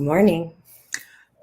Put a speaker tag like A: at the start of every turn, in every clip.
A: morning.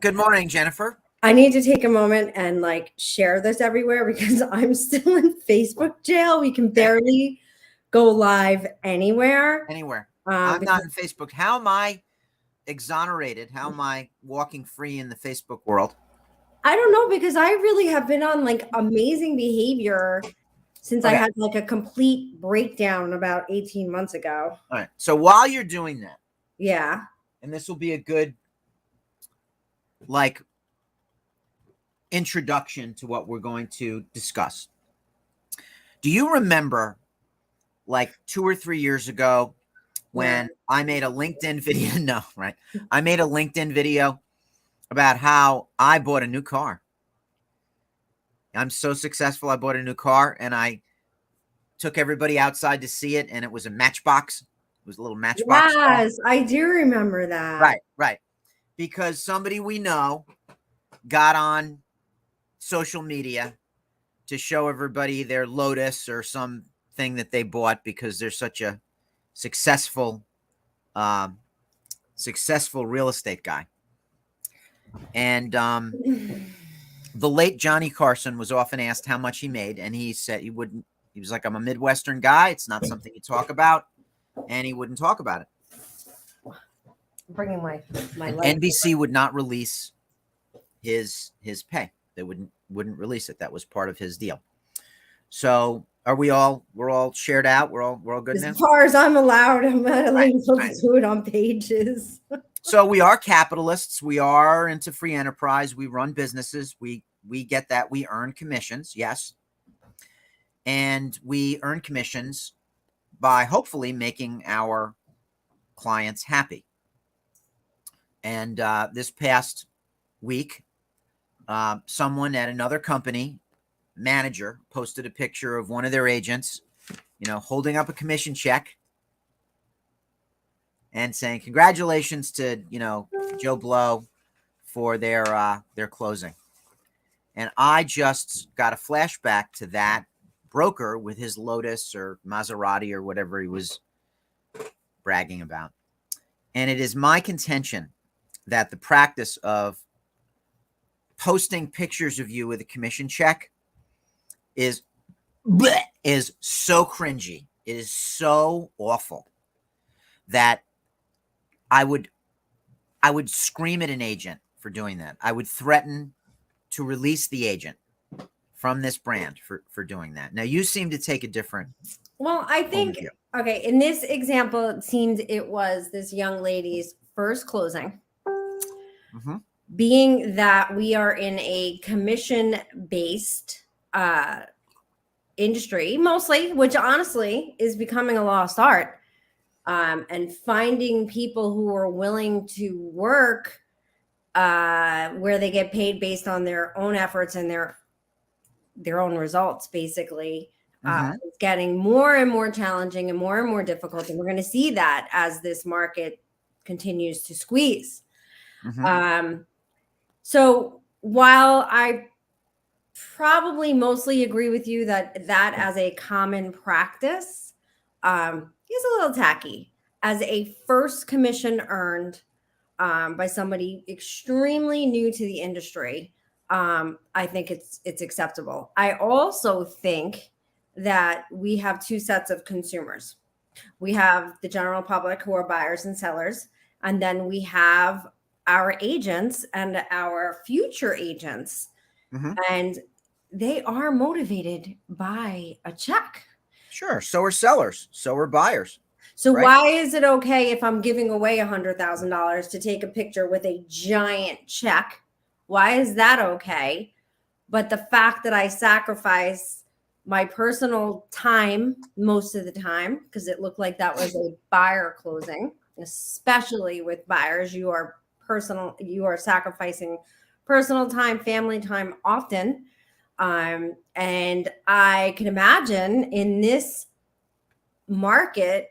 B: Good morning, Jennifer.
A: I need to take a moment and share this everywhere because I'm still in Facebook jail. We can barely go live anywhere.
B: Anywhere. I'm not in Facebook. How am I exonerated? How am I walking free in the Facebook world?
A: I don't know, because I really have been on amazing behavior since I had a complete breakdown about 18 months ago.
B: All right. So while you're doing that,
A: yeah,
B: and this will be a good introduction to what we're going to discuss. Do you remember 2 or 3 years ago when I made a LinkedIn video? No, right. I made a LinkedIn video about how I bought a new car. I'm so successful. I bought a new car and I took everybody outside to see it. And it was a Matchbox. It was a little Matchbox.
A: Yes, car. I do remember that.
B: Right. Because somebody we know got on social media to show everybody their Lotus or something that they bought because they're such a successful real estate guy. And the late Johnny Carson was often asked how much he made, and he said he wouldn't. He was like, "I'm a Midwestern guy. It's not something you talk about," and he wouldn't talk about it.
A: I'm bringing my
B: NBC would not release his pay. They wouldn't release it. That was part of his deal. So we're all shared out. We're all good now.
A: As far as I'm allowed, I'm not allowed to do it on pages.
B: So we are capitalists. We are into free enterprise. We run businesses. We get that. We earn commissions. Yes. And we earn commissions by hopefully making our clients happy. And this past week, someone at another company, manager, posted a picture of one of their agents, holding up a commission check and saying, "Congratulations to, Joe Blow for their closing." And I just got a flashback to that broker with his Lotus or Maserati or whatever he was bragging about. And it is my contention that the practice of posting pictures of you with a commission check is so cringy. It is so awful that I would scream at an agent for doing that. I would threaten to release the agent from this brand for doing that. Now, you seem to take a different.
A: Well, I think, okay, in this example, it seems it was this young lady's first closing.
B: Mm-hmm.
A: Being that we are in a commission-based industry, mostly, which honestly is becoming a lost art, and finding people who are willing to work where they get paid based on their own efforts and their own results, basically, it's getting more and more challenging and more difficult. And we're going to see that as this market continues to squeeze.
B: Mm-hmm.
A: So while I probably mostly agree with you that as a common practice is a little tacky, as a first commission earned by somebody extremely new to the industry, I think it's acceptable. I also think that we have two sets of consumers. We have the general public who are buyers and sellers, and then we have our agents and our future agents.
B: Mm-hmm.
A: And they are motivated by a check.
B: Sure. So are sellers. So are buyers.
A: So why is it okay if I'm giving away $100,000 to take a picture with a giant check? Why is that okay? But the fact that I sacrifice my personal time most of the time, because it looked like that was a buyer closing, especially with buyers, you are sacrificing personal time, family time often. And I can imagine in this market,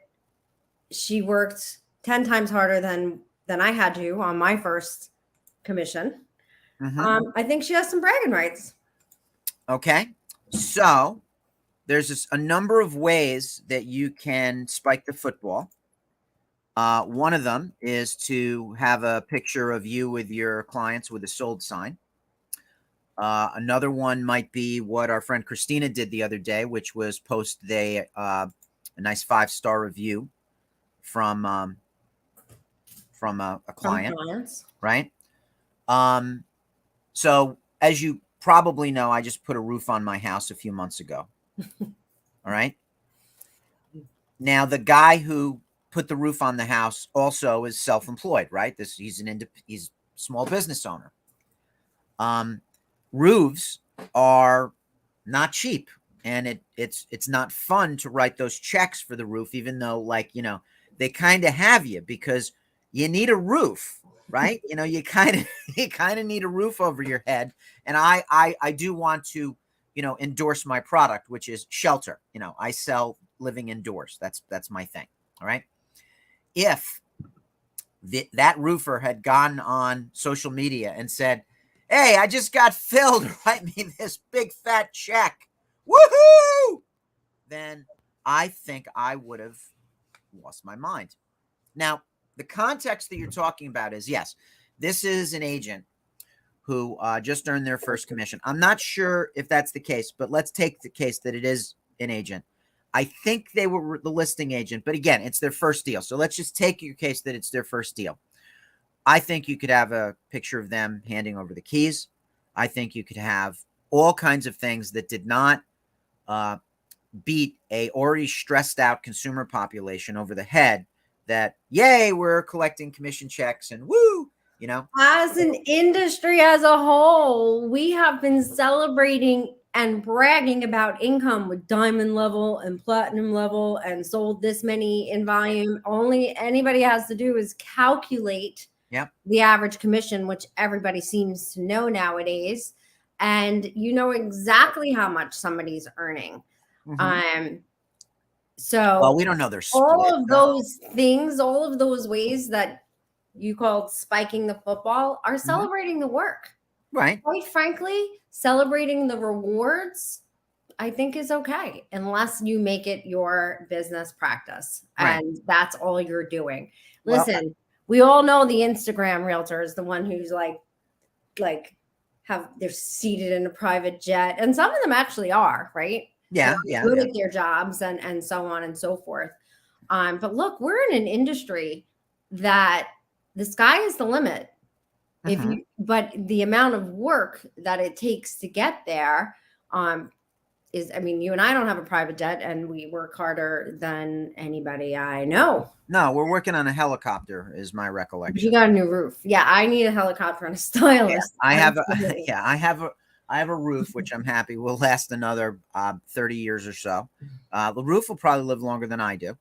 A: she worked 10 times harder than I had to on my first commission.
B: Mm-hmm.
A: I think she has some bragging rights.
B: Okay. So there's a number of ways that you can spike the football. One of them is to have a picture of you with your clients with a sold sign. Another one might be what our friend Christina did the other day, which was post a nice 5-star review from a
A: From
B: client,
A: clients.
B: right? So as you probably know, I just put a roof on my house a few months ago. All right. Now, the guy who put the roof on the house also is self-employed, right? He's a small business owner. Roofs are not cheap, and it's not fun to write those checks for the roof, even though, like, they kind of have you because you need a roof, right? You kind of need a roof over your head. And I do want to endorse my product, which is shelter. I sell living indoors. That's my thing. All right. If that roofer had gone on social media and said, "Hey, I just got Phil to write me this big fat check, woohoo!" then I think I would have lost my mind. Now, the context that you're talking about is, yes, this is an agent who just earned their first commission. I'm not sure if that's the case, but let's take the case that it is an agent. I think they were the listing agent, but again, it's their first deal. So let's just take your case that it's their first deal. I think you could have a picture of them handing over the keys. I think you could have all kinds of things that did not beat a already stressed out consumer population over the head that, yay, we're collecting commission checks and woo,
A: As an industry as a whole, we have been celebrating and bragging about income with diamond level and platinum level and sold this many in volume. Only anybody has to do is calculate the average commission, which everybody seems to know nowadays. And you know exactly how much somebody's earning. So
B: well, we don't know their split.
A: All of those things, all of those ways that you called spiking the football are celebrating the work.
B: Right.
A: Quite frankly, celebrating the rewards, I think, is okay, unless you make it your business practice.
B: Right.
A: And that's all you're doing. Listen, we all know the Instagram realtor is the one who's like they're seated in a private jet. And some of them actually are, right?
B: Yeah.
A: Good at their jobs and so on and so forth. But look, we're in an industry that the sky is the limit. But the amount of work that it takes to get there is, you and I don't have a private jet, and we work harder than anybody I know.
B: No, we're working on a helicopter, is my recollection.
A: You got a new roof. Yeah, I need a helicopter and a stylist.
B: Yeah, I have a roof, which I'm happy will last another 30 years or so. The roof will probably live longer than I do.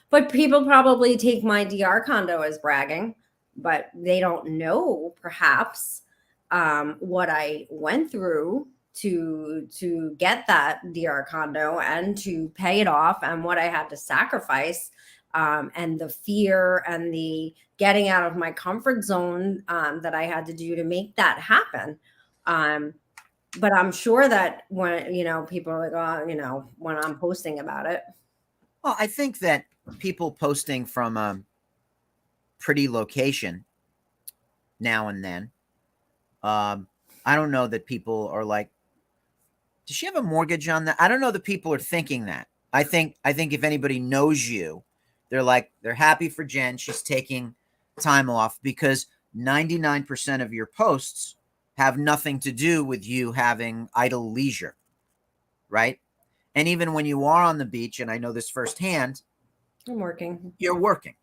A: But people probably take my DR condo as bragging, but they don't know perhaps what I went through to get that DR condo and to pay it off, and what I had to sacrifice, and the fear and the getting out of my comfort zone that I had to do to make that happen. But I'm sure that when, people are like, oh, when I'm posting about it.
B: Well, I think that people posting from a pretty location now and then, I don't know that people are like, does she have a mortgage on that? I don't know that people are thinking that. I think if anybody knows you, they're happy for Jen. She's taking time off, because 99% of your posts have nothing to do with you having idle leisure, right? And even when you are on the beach, and I know this firsthand, you're working,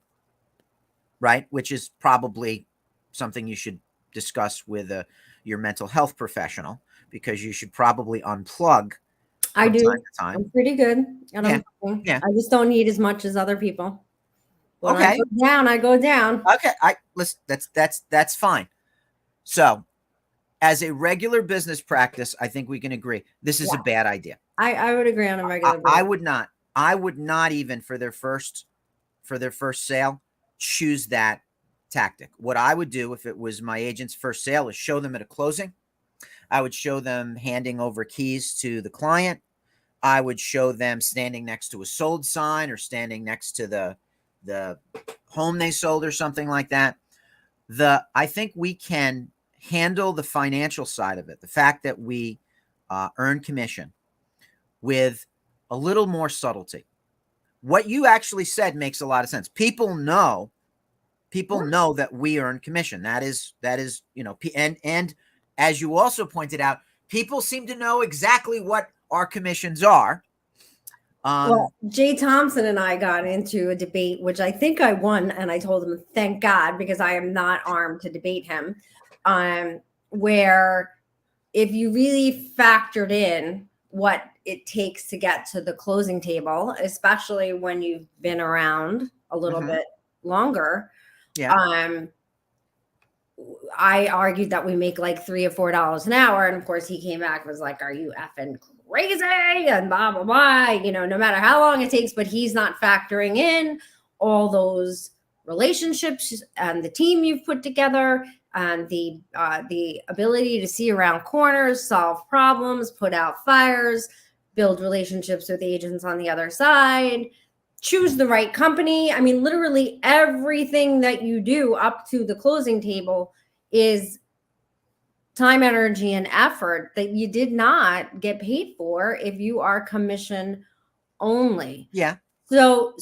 B: right? Which is probably something you should discuss with your mental health professional, because you should probably unplug.
A: I do.
B: Time to time.
A: I'm pretty good. I just don't need as much as other people. When I go down.
B: Okay. Listen, that's fine. So, as a regular business practice, I think we can agree this is a bad idea.
A: I would agree on a regular basis.
B: I would not even for their first sale choose that tactic. What I would do if it was my agent's first sale is show them at a closing. I would show them handing over keys to the client. I would show them standing next to a sold sign, or standing next to the home they sold or something like that. I think we can handle the financial side of it, the fact that we earn commission, with a little more subtlety. What you actually said makes a lot of sense. People know that we earn commission. That is, and as you also pointed out, people seem to know exactly what our commissions are.
A: Well, Jay Thompson and I got into a debate, which I think I won, and I told him, thank God, because I am not armed to debate him. Where if you really factored in what it takes to get to the closing table, especially when you've been around a little bit longer, I argued that we make like $3 or $4 an hour. And of course he came back and was like, are you effing crazy? And blah, blah, blah, no matter how long it takes, but he's not factoring in all those relationships and the team you've put together and the ability to see around corners, solve problems, put out fires, build relationships with agents on the other side, choose the right company. I mean, literally everything that you do up to the closing table is time, energy, and effort that you did not get paid for if you are commission only.
B: Yeah.
A: So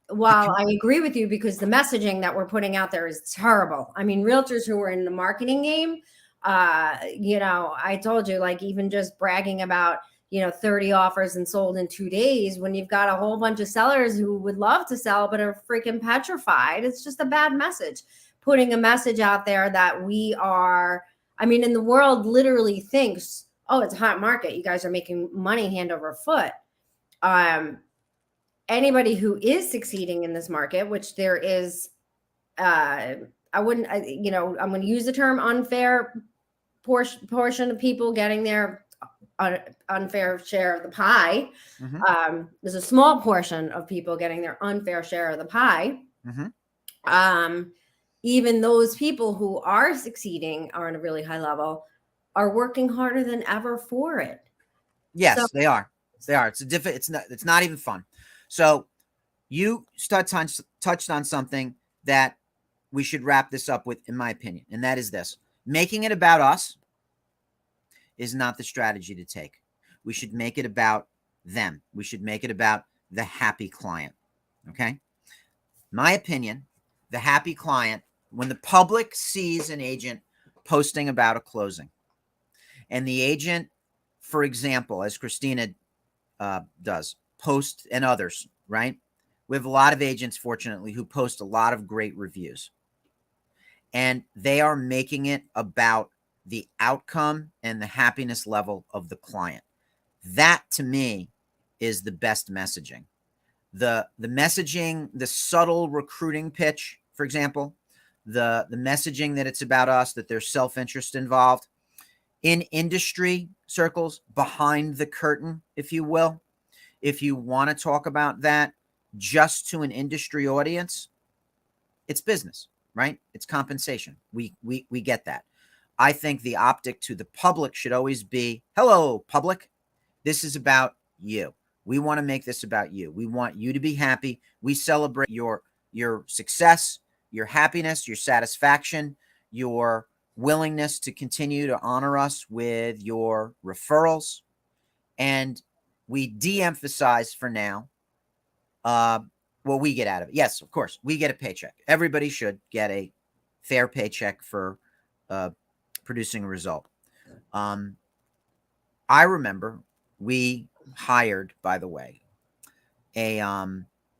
A: while I agree with you, because the messaging that we're putting out there is terrible. I mean, realtors who are in the marketing game, I told you, like, even just bragging about 30 offers and sold in 2 days, when you've got a whole bunch of sellers who would love to sell but are freaking petrified. It's just a bad message. Putting a message out there that we are, and the world literally thinks, oh, it's a hot market, you guys are making money hand over foot. Anybody who is succeeding in this market, which there is, I'm going to use the term unfair portion of people getting their unfair share of the pie. There's a small portion of people getting their unfair share of the pie. Even those people who are succeeding are on a really high level are working harder than ever for it.
B: Yes, they are. It's not even fun. So you touched on something that we should wrap this up with, in my opinion, and that is this: making it about us is not the strategy to take. We should make it about them. We should make it about the happy client. Okay? My opinion, the happy client, when the public sees an agent posting about a closing, and the agent, for example, as Christina does, post, and others, right? We have a lot of agents, fortunately, who post a lot of great reviews. And they are making it about the outcome and the happiness level of the client. That, to me, is the best messaging. The messaging, the subtle recruiting pitch, for example, the messaging that it's about us, that there's self-interest involved. In industry circles, behind the curtain, if you will, if you want to talk about that just to an industry audience, it's business, right? It's compensation. We get that. I think the optic to the public should always be, hello, public. This is about you. We want to make this about you. We want you to be happy. We celebrate your success, your happiness, your satisfaction, your willingness to continue to honor us with your referrals. And we de-emphasize for now what we get out of it. Yes, of course, we get a paycheck. Everybody should get a fair paycheck for producing a result. I remember we hired, by the way, a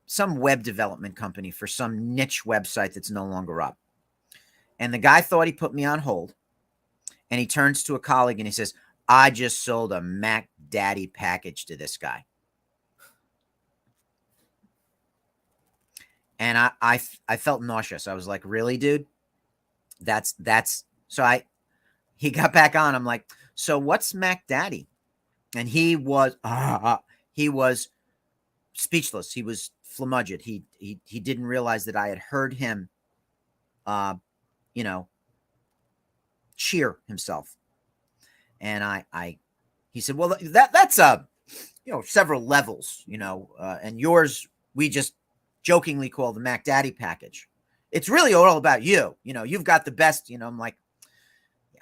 B: some web development company for some niche website that's no longer up. And the guy thought he put me on hold, and he turns to a colleague and he says, I just sold a Mac Daddy package to this guy. And I felt nauseous. I was like, really, dude? That's so he got back on. I'm like, so what's Mac Daddy? And he was speechless. He was flummoxed. He didn't realize that I had heard him cheer himself. And he said, well, that's several levels, and yours, we just jokingly call the Mac Daddy package. It's really all about you. You know, you've got the best, you know, I'm like, yeah,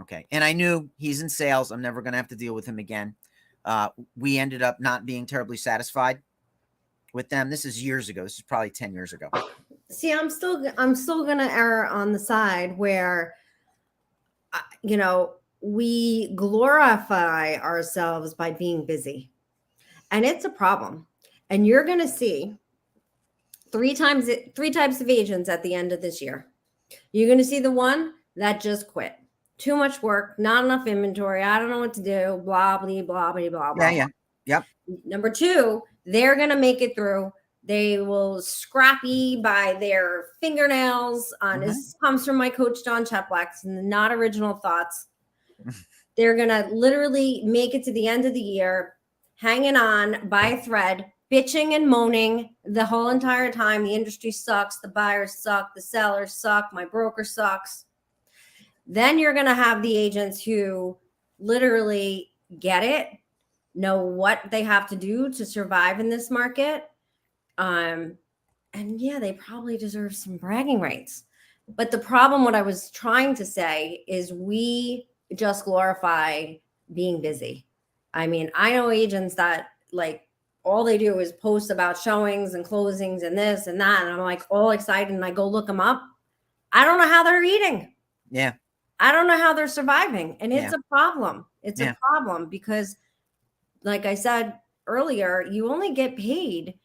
B: okay. And I knew he's in sales. I'm never going to have to deal with him again. We ended up not being terribly satisfied with them. This is years ago. This is probably 10 years ago.
A: See, I'm still going to err on the side where, you know, we glorify ourselves by being busy, and it's a problem. And you're going to see three types of agents at the end of this year. You're going to see the one that just quit. Too much work, not enough inventory. I don't know what to do. Blah, blah, blah, blah, blah, blah.
B: Yeah. Yep.
A: Number two, they're going to make it through. They will scrappy by their fingernails. This comes from my coach, John Cheplax, and not original thoughts. They're going to literally make it to the end of the year, hanging on by a thread, bitching and moaning the whole entire time. The industry sucks. The buyers suck. The sellers suck. My broker sucks. Then you're going to have the agents who literally get it, know what they have to do to survive in this market. And yeah, they probably deserve some bragging rights. But the problem, what I was trying to say is we just glorify being busy. I mean, I know agents that like all they do is post about showings and closings and this and that. And I'm like all excited and I go look them up. I don't know how they're eating.
B: Yeah.
A: I don't know how they're surviving. And it's
B: Yeah.
A: a problem. It's
B: Yeah.
A: a problem because like I said earlier, you only get paid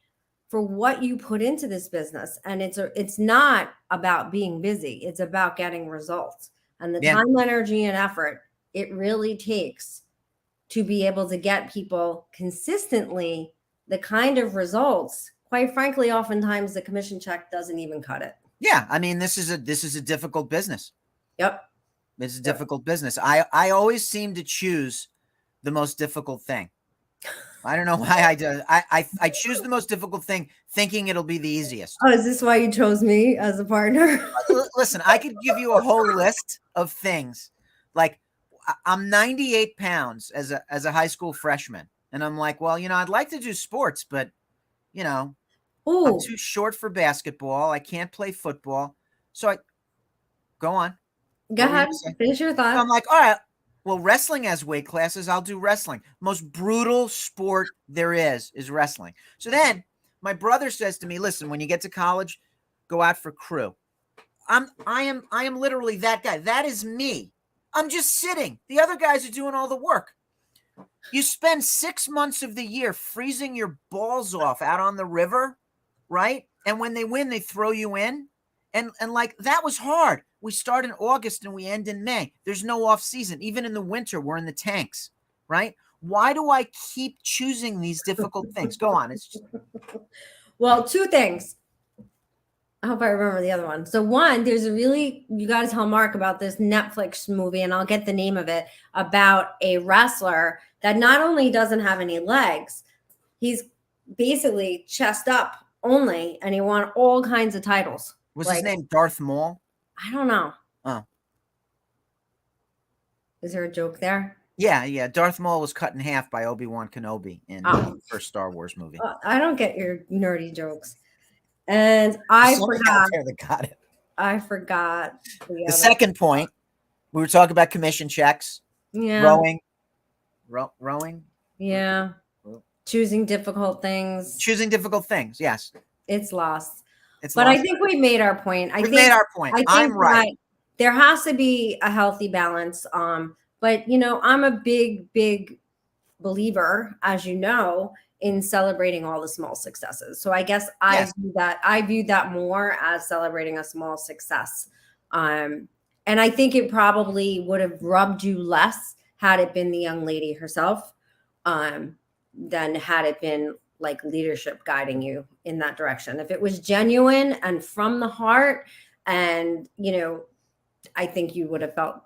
A: for what you put into this business. And it's not about being busy. It's about getting results. And the time, energy, and effort it really takes to be able to get people consistently the kind of results, quite frankly, oftentimes the commission check doesn't even cut it.
B: Yeah. I mean, this is a difficult business.
A: Yep.
B: It's a difficult business. I always seem to choose the most difficult thing. I don't know why I do. I choose the most difficult thing thinking it'll be the easiest.
A: Oh, is this why you chose me as a partner?
B: Listen, I could give you a whole list of things. Like I'm 98 pounds as a high school freshman. And I'm like, well, you know, I'd like to do sports, but you know, I'm too short for basketball. I can't play football. So I go on.
A: Go ahead. Finish your thought.
B: So I'm like, all right, well, wrestling has weight classes. I'll do wrestling. Most brutal sport there is wrestling. So then my brother says to me, listen, when you get to college, go out for crew. I am literally that guy. That is me. I'm just sitting. The other guys are doing all the work. You spend 6 months of the year freezing your balls off out on the river, right? And when they win, they throw you in. And like that was hard. We start in August and we end in May. There's no off season. Even in the winter, we're in the tanks, right? Why do I keep choosing these difficult things? Go on. It's just...
A: Well, two things. I hope I remember the other one. So one, you got to tell Mark about this Netflix movie, and I'll get the name of it, about a wrestler that not only doesn't have any legs, he's basically chest up only, and he won all kinds of titles.
B: Was his name Darth Maul?
A: I don't know.
B: Oh.
A: Is there a joke there?
B: Yeah. Darth Maul was cut in half by Obi-Wan Kenobi in the first Star Wars movie.
A: I don't get your nerdy jokes. And I forgot.
B: That got it.
A: I forgot.
B: The second point, we were talking about commission checks.
A: Yeah.
B: Rowing.
A: Yeah. Choosing difficult things.
B: Yes.
A: It's lost. I think we made our point.
B: We made our point. I'm right.
A: There has to be a healthy balance. But you know, I'm a big believer, as you know, in celebrating all the small successes. So I guess I view that more as celebrating a small success. And I think it probably would have rubbed you less had it been the young lady herself, than had it been like leadership guiding you in that direction. If it was genuine and from the heart, and you know, I think you would have felt,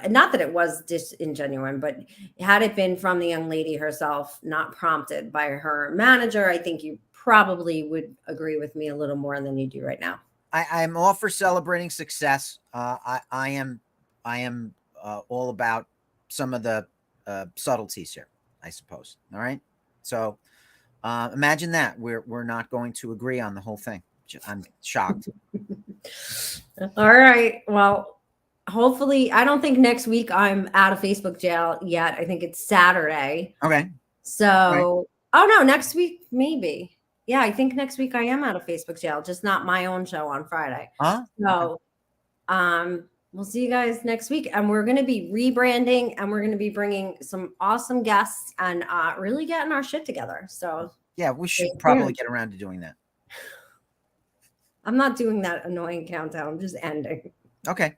A: not that it was disingenuine, but had it been from the young lady herself, not prompted by her manager, I think you probably would agree with me a little more than you do right now.
B: I'm all for celebrating success. I am all about some of the subtleties here, I suppose. All right. So Imagine that we're not going to agree on the whole thing. I'm shocked.
A: All right. Well, hopefully, I don't think next week I'm out of Facebook jail yet. I think it's Saturday.
B: Okay.
A: So, oh no, next week maybe. Yeah, I think next week I am out of Facebook jail, just not my own show on Friday. So, we'll see you guys next week, and we're going to be rebranding, and we're going to be bringing some awesome guests and really getting our shit together. So,
B: yeah, we should probably get around to doing that.
A: I'm not doing that annoying countdown. I'm just ending.
B: Okay.